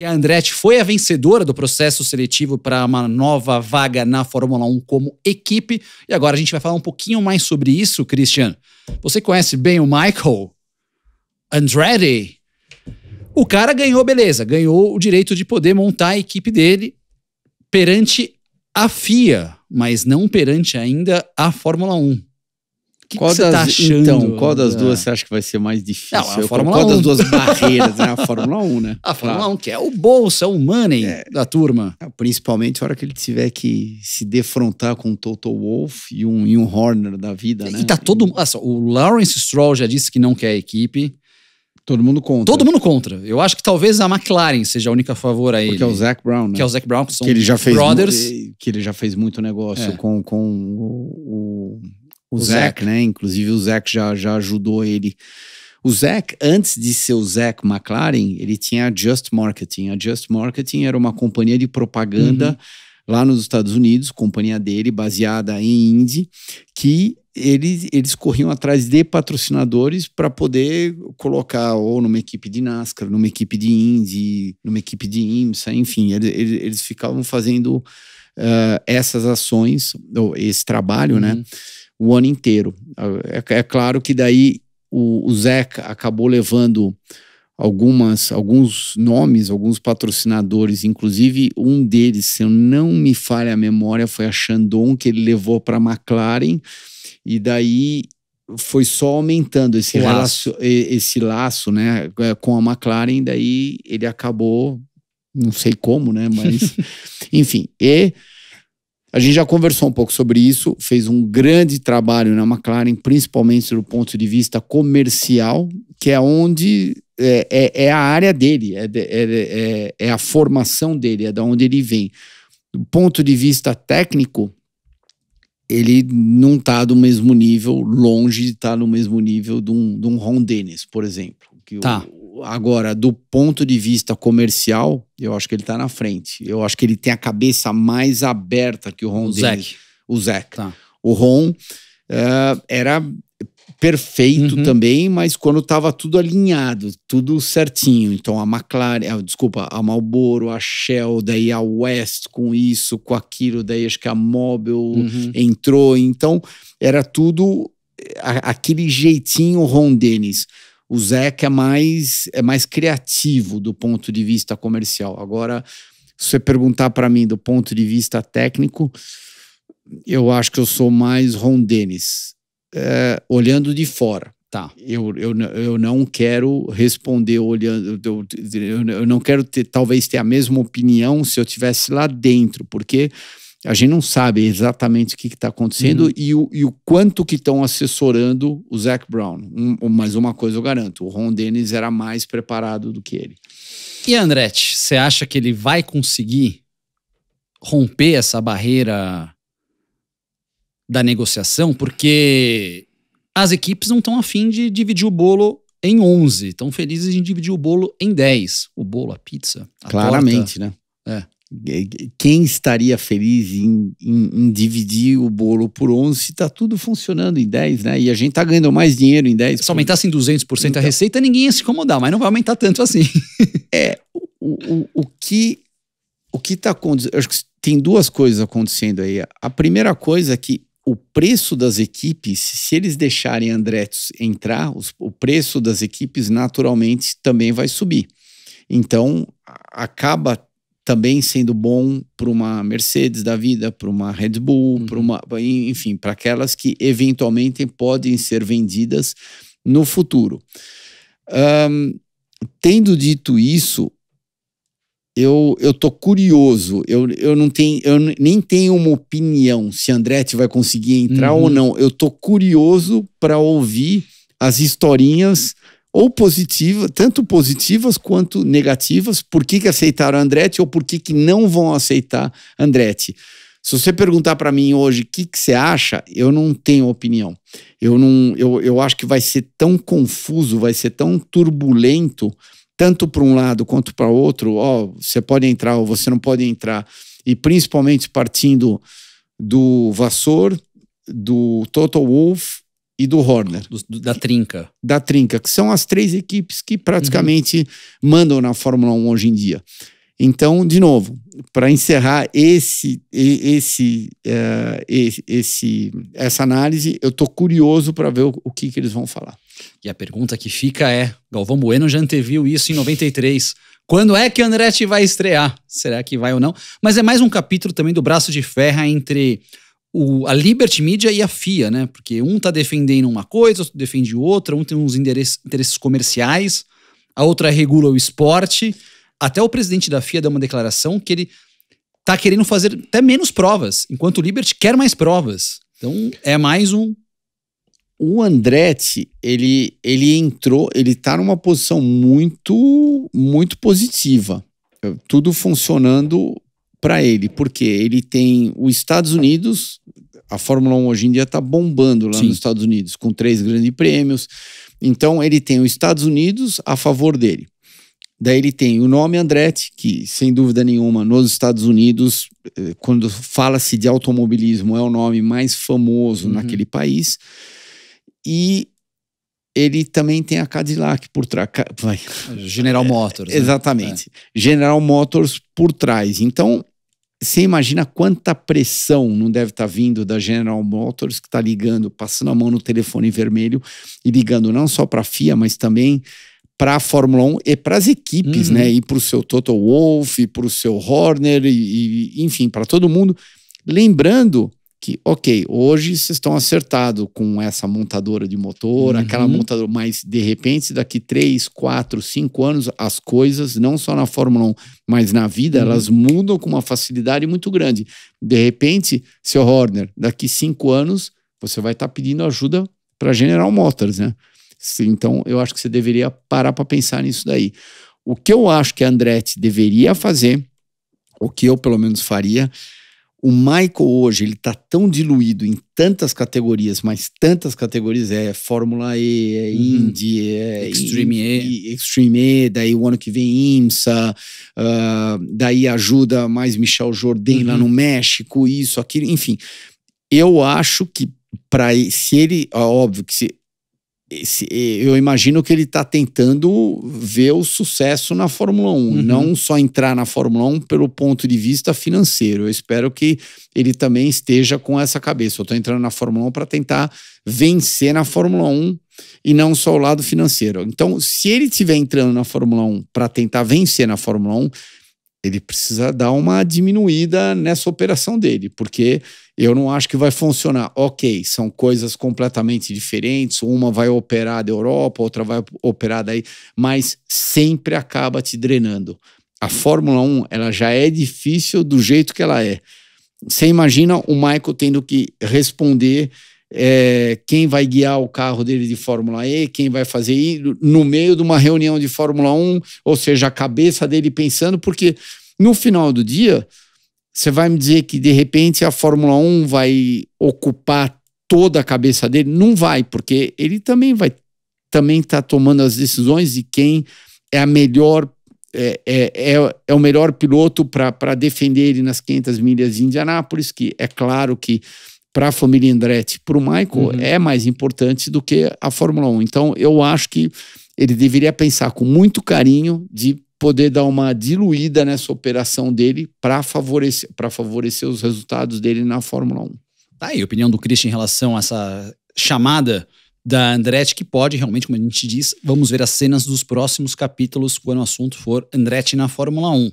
A Andretti foi a vencedora do processo seletivo para uma nova vaga na Fórmula 1 como equipe. E agora a gente vai falar um pouquinho mais sobre isso, Christian. Você conhece bem o Michael Andretti? O cara ganhou, beleza, ganhou o direito de poder montar a equipe dele perante a FIA, mas não perante ainda a Fórmula 1. O que você tá achando? Então, qual das duas você acha que vai ser mais difícil? Não, a Fórmula 1. Qual das duas barreiras, né? A Fórmula 1, né? A Fórmula 1, que é o bolso, é o money da turma. Principalmente a hora que ele tiver que se defrontar com o Toto Wolff e um Horner da vida, né? E tá todo mundo... O Lawrence Stroll já disse que não quer a equipe. Todo mundo contra. Todo mundo contra. Eu acho que talvez a McLaren seja a única a favor a ele. Porque é o Zac Brown, né? Que é o Zac Brown, que são que ele já fez brothers. Que ele já fez muito negócio com o Zac, né? Inclusive o Zac já ajudou ele. O Zac, antes de ser o Zac McLaren, ele tinha a Just Marketing. A Just Marketing era uma companhia de propaganda lá nos Estados Unidos, companhia dele, baseada em Indy, que eles corriam atrás de patrocinadores para poder colocar ou numa equipe de NASCAR, numa equipe de Indy, numa equipe de IMSA, enfim, eles ficavam fazendo essas ações, esse trabalho, né, o ano inteiro. É claro que daí o Zac acabou levando alguns nomes, alguns patrocinadores, inclusive um deles, se eu não me falha a memória, foi a Shandong, que ele levou para a McLaren, e daí foi só aumentando esse laço, né, com a McLaren, daí ele acabou, não sei como, né, mas enfim, e a gente já conversou um pouco sobre isso, fez um grande trabalho na McLaren, principalmente do ponto de vista comercial, que é onde é a área dele, é a formação dele, é da onde ele vem. Do ponto de vista técnico, ele não está do mesmo nível, longe de estar no mesmo nível de um Ron Dennis, por exemplo. Agora, do ponto de vista comercial, eu acho que ele está na frente. Eu acho que ele tem a cabeça mais aberta que o Ron Dennis. O Zac. O Ron era perfeito também, mas quando estava tudo alinhado, tudo certinho. Então a McLaren, a Marlboro, a Shell, daí a West com isso, com aquilo, daí acho que a Mobil entrou. Então era tudo aquele jeitinho Ron Dennis. O Zac é mais criativo do ponto de vista comercial. Agora, se você perguntar para mim do ponto de vista técnico, eu acho que eu sou mais Ron Dennis. Olhando de fora. Eu não quero responder olhando. Eu não quero talvez ter a mesma opinião se eu estivesse lá dentro, porque a gente não sabe exatamente o que está acontecendo e o quanto que estão assessorando o Zac Brown. Mas uma coisa eu garanto, o Ron Dennis era mais preparado do que ele. E Andretti, você acha que ele vai conseguir romper essa barreira da negociação? Porque as equipes não estão a fim de dividir o bolo em 11, estão felizes em dividir o bolo em 10. O bolo, a pizza, a claramente, torta. Né? Quem estaria feliz em dividir o bolo por 11 se está tudo funcionando em 10, né? E a gente está ganhando mais dinheiro em 10. Se aumentasse em 200% a receita, ninguém ia se incomodar, mas não vai aumentar tanto assim. O que está acontecendo? Acho que tem duas coisas acontecendo aí. A primeira coisa é que o preço das equipes, se eles deixarem Andretti entrar, o preço das equipes naturalmente também vai subir. Então, acaba também sendo bom para uma Mercedes da vida, para uma Red Bull, enfim, para aquelas que eventualmente podem ser vendidas no futuro. Tendo dito isso, eu tô curioso, eu nem tenho uma opinião se Andretti vai conseguir entrar ou não. Eu tô curioso para ouvir as historinhas ou positivas, tanto positivas quanto negativas, por que aceitaram Andretti ou por que não vão aceitar Andretti. Se você perguntar para mim hoje o que você acha, eu não tenho opinião. Eu acho que vai ser tão confuso, vai ser tão turbulento, tanto para um lado quanto para outro, você pode entrar ou você não pode entrar, e principalmente partindo do Vasseur, do Toto Wolff e do Horner. Da trinca. Da trinca, que são as 3 equipes que praticamente mandam na Fórmula 1 hoje em dia. Então, de novo, para encerrar essa análise, eu estou curioso para ver o que eles vão falar. E a pergunta que fica é, Galvão Bueno já anteviu isso em 93. Quando é que Andretti vai estrear? Será que vai ou não? Mas é mais um capítulo também do braço de ferro entre a Liberty Media e a FIA, né? Porque um tá defendendo uma coisa, outro defende outra, um tem uns interesses comerciais, a outra regula o esporte. Até o presidente da FIA deu uma declaração que ele tá querendo fazer até menos provas, enquanto o Liberty quer mais provas. Então é mais um... O Andretti, ele entrou, ele tá numa posição muito, muito positiva. Tudo funcionando para ele, porque ele tem os Estados Unidos, a Fórmula 1 hoje em dia tá bombando lá nos Estados Unidos, com 3 grandes prêmios. Então ele tem os Estados Unidos a favor dele. Daí ele tem o nome Andretti, que sem dúvida nenhuma nos Estados Unidos, quando fala-se de automobilismo, é o nome mais famoso naquele país. E ele também tem a Cadillac por trás. General Motors. Né? Exatamente. General Motors por trás. Então, você imagina quanta pressão não deve estar vindo da General Motors, que está ligando, passando a mão no telefone vermelho e ligando não só para a FIA, mas também para a Fórmula 1 e para as equipes, né? E para o seu Toto Wolff, para o seu Horner, enfim, para todo mundo. Lembrando que, ok, hoje vocês estão acertados com essa montadora de motor, aquela montadora, mas de repente daqui 3, 4, 5 anos as coisas, não só na Fórmula 1, mas na vida, elas mudam com uma facilidade muito grande. De repente, seu Horner, daqui 5 anos, você vai estar pedindo ajuda para General Motors, né? Então, eu acho que você deveria parar para pensar nisso daí. O que eu acho que a Andretti deveria fazer, o que eu pelo menos faria, o Michael hoje, ele tá tão diluído em tantas categorias, mas tantas categorias, Fórmula E, Indy, Extreme E, daí o ano que vem IMSA, daí ajuda mais Michel Jourdain lá no México, isso, aquilo, enfim. Eu acho que se ele, óbvio que eu imagino que ele está tentando ver o sucesso na Fórmula 1, não só entrar na Fórmula 1 pelo ponto de vista financeiro. Eu espero que ele também esteja com essa cabeça. Eu estou entrando na Fórmula 1 para tentar vencer na Fórmula 1 e não só o lado financeiro. Então, se ele estiver entrando na Fórmula 1 para tentar vencer na Fórmula 1, ele precisa dar uma diminuída nessa operação dele, porque eu não acho que vai funcionar. Ok, são coisas completamente diferentes, uma vai operar da Europa, outra vai operar daí, mas sempre acaba te drenando. A Fórmula 1, ela já é difícil do jeito que ela é. Você imagina o Michael tendo que responder quem vai guiar o carro dele de Fórmula E, quem vai fazer isso, no meio de uma reunião de Fórmula 1, ou seja, a cabeça dele pensando, porque no final do dia, você vai me dizer que de repente a Fórmula 1 vai ocupar toda a cabeça dele? Não vai, porque ele também tá tomando as decisões de quem é a melhor, é o melhor piloto para defender ele nas 500 milhas de Indianápolis, que é claro que para a família Andretti, para o Michael, é mais importante do que a Fórmula 1. Então, eu acho que ele deveria pensar com muito carinho de poder dar uma diluída nessa operação dele para favorecer os resultados dele na Fórmula 1. Tá aí a opinião do Christian em relação a essa chamada da Andretti, que pode realmente, como a gente diz, vamos ver as cenas dos próximos capítulos quando o assunto for Andretti na Fórmula 1.